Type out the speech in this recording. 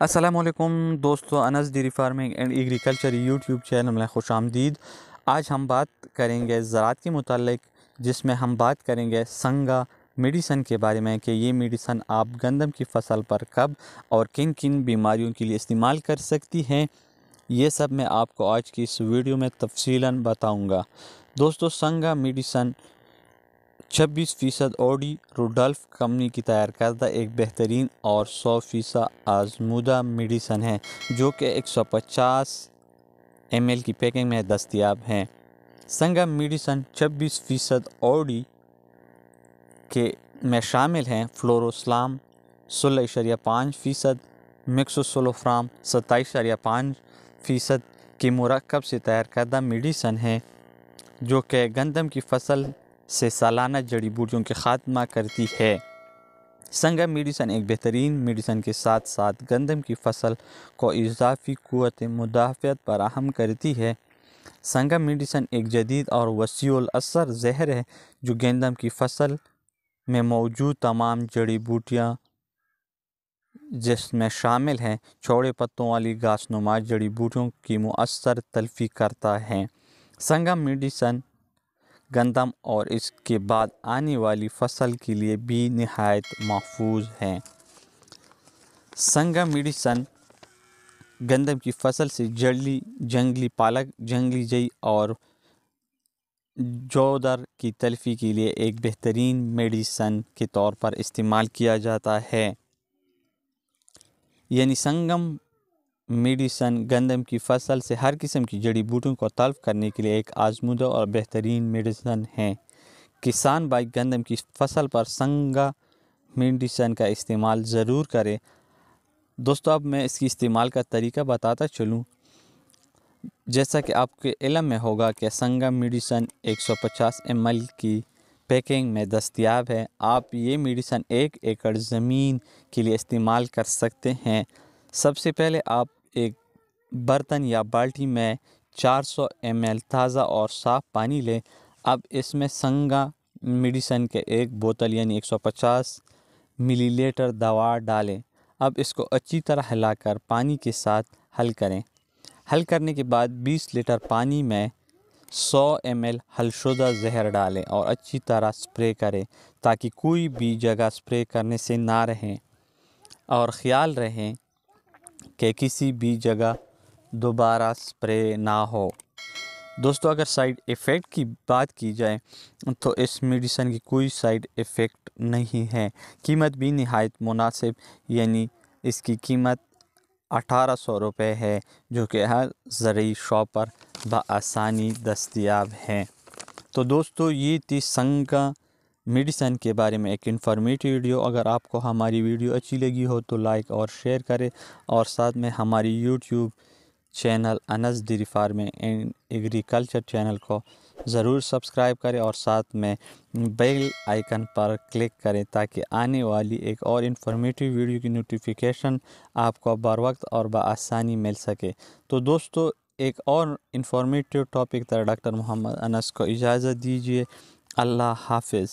السلام علیکم دوستو، Anas dairy farming and agriculture YouTube channel میں خوش آمدید۔ آج ہم بات کریں گے زراعت کے متعلق، جس میں ہم بات کریں گے سنگا میڈیسن کے بارے میں کہ یہ میڈیسن آپ گندم کی فصل پر کب اور کن کن بیماریوں کے لیے استعمال کر سکتی ہیں۔ یہ سب میں آپ کو آج کی اس ویڈیو میں تفصیلاً بتاؤں گا۔ دوستو، سنگا میڈیسن 26% اوڈی روڈولف کمپنی کی تیار کردہ ایک بہترین اور 100% آزمودہ میڈیسن ہے، جو کہ 150 ml کی پیکنگ میں دستیاب ہیں۔ سنگا میڈیسن 26% اوڈی کے میں شامل ہیں فلوروسلام 16.5%، مکسوسولوفرام 27.5% کے مرکب سے تیار کردہ میڈیسن ہے، جو کہ گندم کی فصل سے سالانہ جڑی بوٹیوں کے خاتمہ کرتی ہے۔ سنگا میڈیسن ایک بہترین میڈیسن کے ساتھ ساتھ گندم کی فصل کو اضافی قوت مدافعت فراہم کرتی ہے۔ سنگا میڈیسن ایک جدید اور وسیع الاثر زہر ہے جو گندم کی فصل میں موجود تمام جڑی بوٹیاں، جس میں شامل ہیں چوڑے پتوں والی گھاس نما جڑی بوٹیوں کی مؤثر تلفی کرتا ہے۔ سنگا میڈیسن گندم اور اس کے بعد آنے والی فصل کے لیے بھی نہایت محفوظ ہے۔ سنگا میڈیسن گندم کی فصل سے جنگلی پالک، جنگلی جئی اور جودر کی تلفی کے لیے ایک بہترین میڈیسن کے طور پر استعمال کیا جاتا ہے۔ یعنی سنگم میڈیسن گندم کی فصل سے ہر قسم کی جڑی بوٹیوں کو تلف کرنے کے لیے ایک آزمودہ اور بہترین میڈیسن ہے۔ کسان بھائی گندم کی فصل پر سنگا میڈیسن کا استعمال ضرور کرے۔ دوستو، اب میں اس کی استعمال کا طریقہ بتاتا چلوں۔ جیسا کہ آپ کے علم میں ہوگا کہ سنگا میڈیسن 150 ml کی پیکنگ میں دستیاب ہے۔ آپ یہ میڈیسن 1 ایکڑ زمین کے لیے استعمال کر سکتے ہیں۔ سب سے پہلے آپ ایک برتن یا بالٹی میں 400 ml تازہ اور صاف پانی لیں۔ اب اس میں سنگا میڈیسن کے ایک بوتل یعنی 150 ملی لیٹر دوا ڈالیں۔ اب اس کو اچھی طرح ہلا کر پانی کے ساتھ حل کریں۔ حل کرنے کے بعد 20 لیٹر پانی میں 100 ml حل شدہ زہر ڈالیں اور اچھی طرح سپرے کریں تاکہ کوئی بھی جگہ سپرے کرنے سے نہ رہیں، اور خیال رہیں کہ کسی بھی جگہ دوبارہ سپرے نہ ہو۔ دوستو، اگر سائیڈ ایفیکٹ کی بات کی جائے تو اس میڈیسن کی کوئی سائیڈ ایفیکٹ نہیں ہے۔ قیمت بھی نہایت مناسب، یعنی اس کی قیمت 1800 روپے ہے، جو کہ ہر زرعی شاپ پر بآسانی دستیاب ہے۔ تو دوستو، یہ تھی سنگا میڈیسن کے بارے میں ایک انفارمیٹیو ویڈیو۔ اگر آپ کو ہماری ویڈیو اچھی لگی ہو تو لائک اور شیئر کریں، اور ساتھ میں ہماری YouTube channel Anas dairy farming and agriculture channel کو ضرور سبسکرائب کریں، اور ساتھ میں بیل آئیکن پر کلک کریں تاکہ آنے والی ایک اور انفارمیٹیو ویڈیو کی نوٹیفیکیشن آپ کو بر وقت اور بآسانی مل سکے۔ تو دوستو، ایک اور انفارمیٹیو ٹاپک تک ڈاکٹر محمد انس کو اجازت دیجیے۔ اللہ حافظ۔